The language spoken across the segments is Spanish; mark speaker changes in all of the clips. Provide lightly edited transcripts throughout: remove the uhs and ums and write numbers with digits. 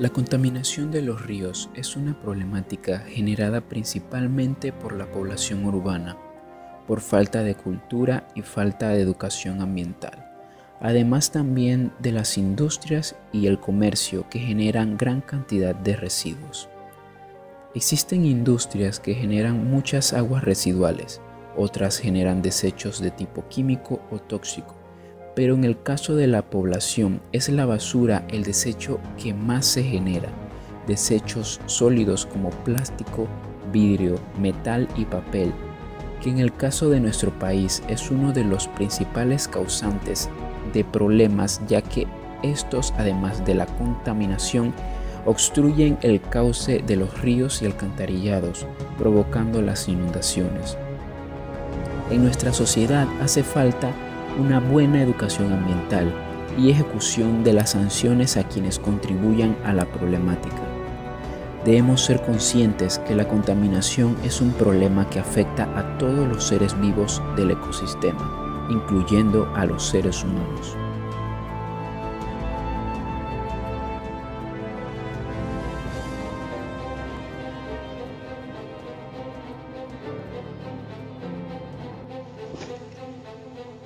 Speaker 1: La contaminación de los ríos es una problemática generada principalmente por la población urbana, por falta de cultura y falta de educación ambiental, además también de las industrias y el comercio que generan gran cantidad de residuos. Existen industrias que generan muchas aguas residuales, otras generan desechos de tipo químico o tóxico, pero en el caso de la población es la basura el desecho que más se genera, desechos sólidos como plástico, vidrio, metal y papel, que en el caso de nuestro país es uno de los principales causantes de problemas, ya que estos, además de la contaminación, obstruyen el cauce de los ríos y alcantarillados, provocando las inundaciones. En nuestra sociedad hace falta una buena educación ambiental y ejecución de las sanciones a quienes contribuyan a la problemática. Debemos ser conscientes que la contaminación es un problema que afecta a todos los seres vivos del ecosistema, incluyendo a los seres humanos.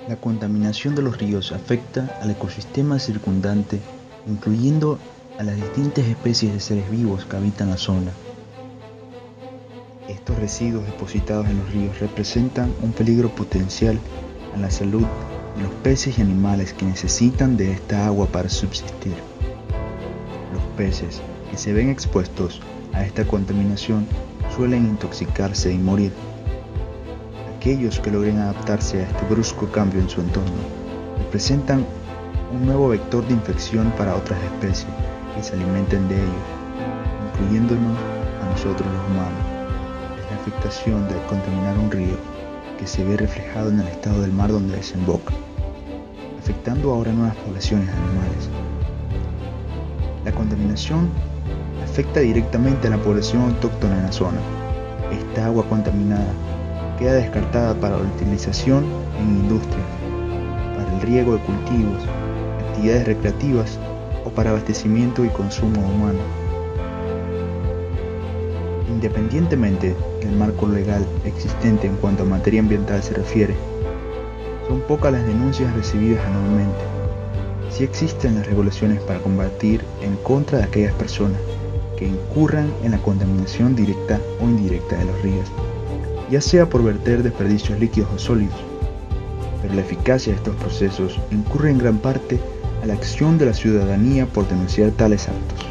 Speaker 2: La contaminación de los ríos afecta al ecosistema circundante, incluyendo a las distintas especies de seres vivos que habitan la zona. Estos residuos depositados en los ríos representan un peligro potencial a la salud de los peces y animales que necesitan de esta agua para subsistir. Los peces que se ven expuestos a esta contaminación suelen intoxicarse y morir. Aquellos que logren adaptarse a este brusco cambio en su entorno representan un nuevo vector de infección para otras especies que se alimenten de ellos, incluyéndonos a nosotros los humanos. Es la afectación de contaminar un río que se ve reflejado en el estado del mar donde desemboca, afectando ahora nuevas poblaciones de animales. La contaminación afecta directamente a la población autóctona en la zona. Esta agua contaminada queda descartada para la utilización en industrias, para el riego de cultivos, actividades recreativas o para abastecimiento y consumo humano. Independientemente del marco legal existente en cuanto a materia ambiental se refiere, son pocas las denuncias recibidas anualmente. Sí existen las regulaciones para combatir en contra de aquellas personas que incurran en la contaminación directa o indirecta de los ríos, ya sea por verter desperdicios líquidos o sólidos, pero la eficacia de estos procesos incurre en gran parte a la acción de la ciudadanía por denunciar tales actos.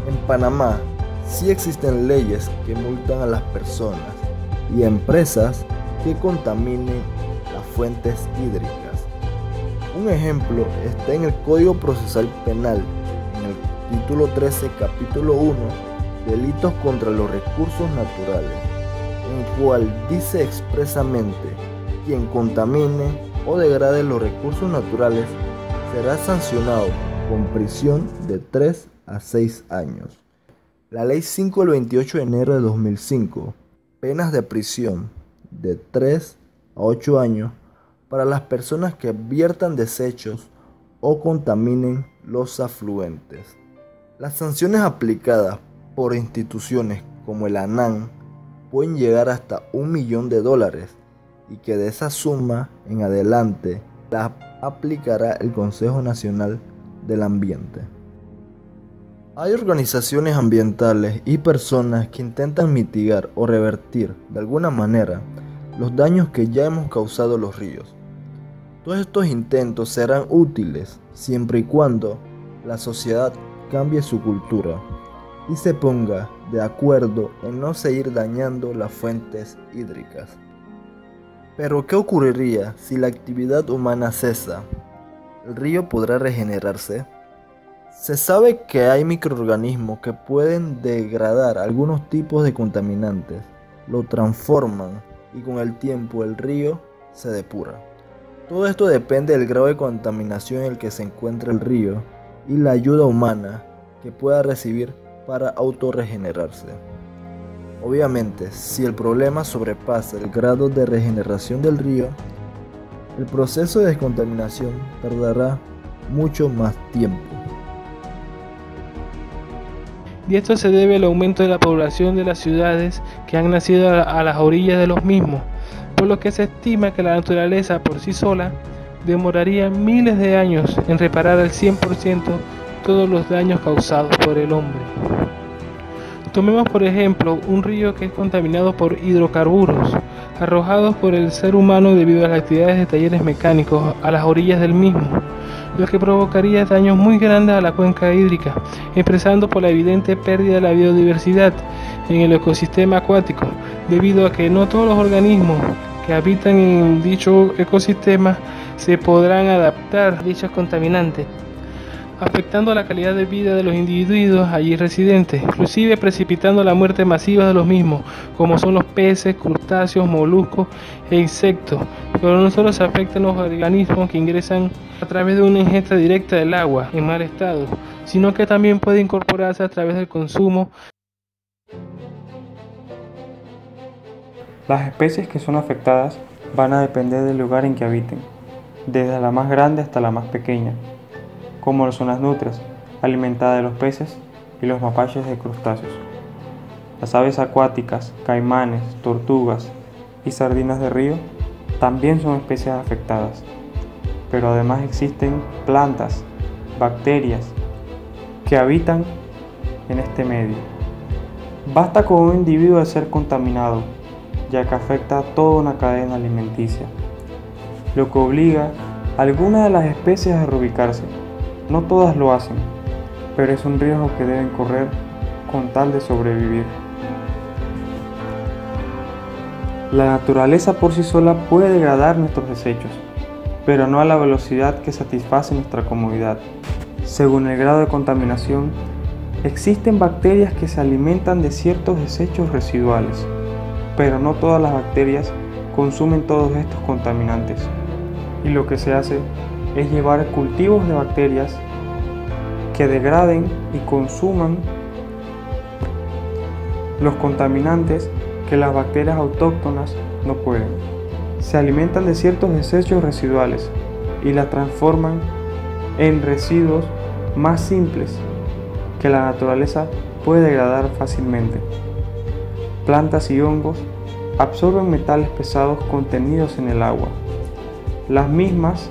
Speaker 3: En Panamá sí existen leyes que multan a las personas y empresas que contaminen las fuentes hídricas. Un ejemplo está en el Código Procesal Penal, en el título 13, capítulo 1, Delitos contra los recursos naturales, en el cual dice expresamente: quien contamine o degrade los recursos naturales será sancionado con prisión de 3 a 6 años. La Ley 5 del 28 de enero de 2005, penas de prisión de 3 a 8 años para las personas que viertan desechos o contaminen los afluentes. Las sanciones aplicadas por instituciones como el ANAN pueden llegar hasta $1 millón y que de esa suma en adelante la aplicará el Consejo Nacional del Ambiente. Hay organizaciones ambientales y personas que intentan mitigar o revertir de alguna manera los daños que ya hemos causado a los ríos. Todos estos intentos serán útiles siempre y cuando la sociedad cambie su cultura y se ponga de acuerdo en no seguir dañando las fuentes hídricas. Pero ¿qué ocurriría si la actividad humana cesa? ¿El río podrá regenerarse? Se sabe que hay microorganismos que pueden degradar algunos tipos de contaminantes, lo transforman y con el tiempo el río se depura. Todo esto depende del grado de contaminación en el que se encuentra el río y la ayuda humana que pueda recibir para autorregenerarse. Obviamente, si el problema sobrepasa el grado de regeneración del río, el proceso de descontaminación tardará mucho más tiempo.
Speaker 4: Y esto se debe al aumento de la población de las ciudades que han nacido a las orillas de los mismos, por lo que se estima que la naturaleza por sí sola demoraría miles de años en reparar al 100% todos los daños causados por el hombre. Tomemos por ejemplo un río que es contaminado por hidrocarburos arrojados por el ser humano debido a las actividades de talleres mecánicos a las orillas del mismo, lo que provocaría daños muy grandes a la cuenca hídrica, empezando por la evidente pérdida de la biodiversidad en el ecosistema acuático, debido a que no todos los organismos que habitan en dicho ecosistema se podrán adaptar a dichos contaminantes, afectando la calidad de vida de los individuos allí residentes, inclusive precipitando la muerte masiva de los mismos, como son los peces, crustáceos, moluscos e insectos. Pero no solo se afectan los organismos que ingresan a través de una ingesta directa del agua en mal estado, sino que también puede incorporarse a través del consumo.
Speaker 5: Las especies que son afectadas van a depender del lugar en que habiten, desde la más grande hasta la más pequeña, como lo son las nutrias, alimentadas de los peces y los mapaches de crustáceos. Las aves acuáticas, caimanes, tortugas y sardinas de río también son especies afectadas, pero además existen plantas, bacterias que habitan en este medio. Basta con un individuo de ser contaminado, ya que afecta a toda una cadena alimenticia, lo que obliga a algunas de las especies a reubicarse. No todas lo hacen, pero es un riesgo que deben correr con tal de sobrevivir. La naturaleza por sí sola puede degradar nuestros desechos, pero no a la velocidad que satisface nuestra comodidad. Según el grado de contaminación, existen bacterias que se alimentan de ciertos desechos residuales, pero no todas las bacterias consumen todos estos contaminantes. Y lo que se hace es llevar cultivos de bacterias que degraden y consuman los contaminantes que las bacterias autóctonas no pueden. Se alimentan de ciertos desechos residuales y las transforman en residuos más simples que la naturaleza puede degradar fácilmente. Plantas y hongos absorben metales pesados contenidos en el agua. Las mismas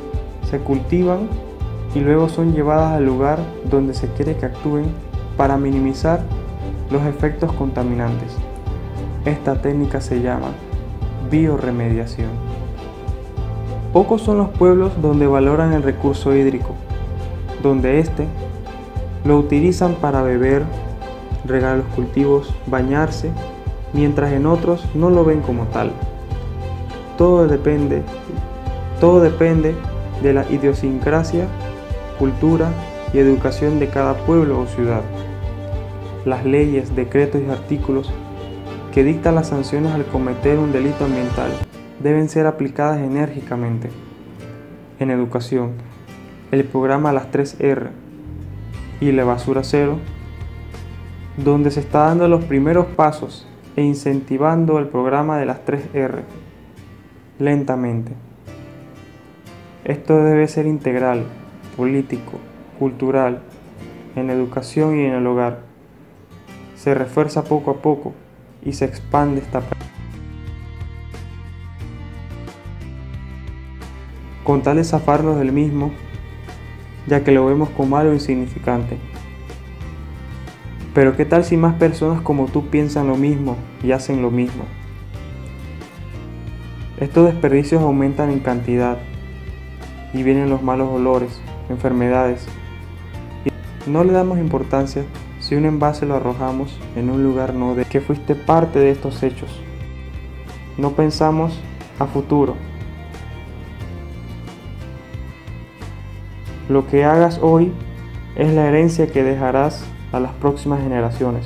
Speaker 5: se cultivan y luego son llevadas al lugar donde se quiere que actúen para minimizar los efectos contaminantes. Esta técnica se llama biorremediación. Pocos son los pueblos donde valoran el recurso hídrico, donde éste lo utilizan para beber, regar los cultivos, bañarse, mientras en otros no lo ven como tal. Todo depende de la idiosincrasia, cultura y educación de cada pueblo o ciudad. Las leyes, decretos y artículos que dictan las sanciones al cometer un delito ambiental deben ser aplicadas enérgicamente. En educación, el programa Las 3R y la basura cero, donde se está dando los primeros pasos e incentivando el programa de las 3R lentamente. Esto debe ser integral, político, cultural, en educación y en el hogar. Se refuerza poco a poco y se expande esta práctica, con tal de zafarnos del mismo, ya que lo vemos como algo insignificante. Pero ¿qué tal si más personas como tú piensan lo mismo y hacen lo mismo? Estos desperdicios aumentan en cantidad y vienen los malos olores, enfermedades. Y no le damos importancia si un envase lo arrojamos en un lugar no de que fuiste parte de estos hechos. No pensamos a futuro. Lo que hagas hoy es la herencia que dejarás a las próximas generaciones.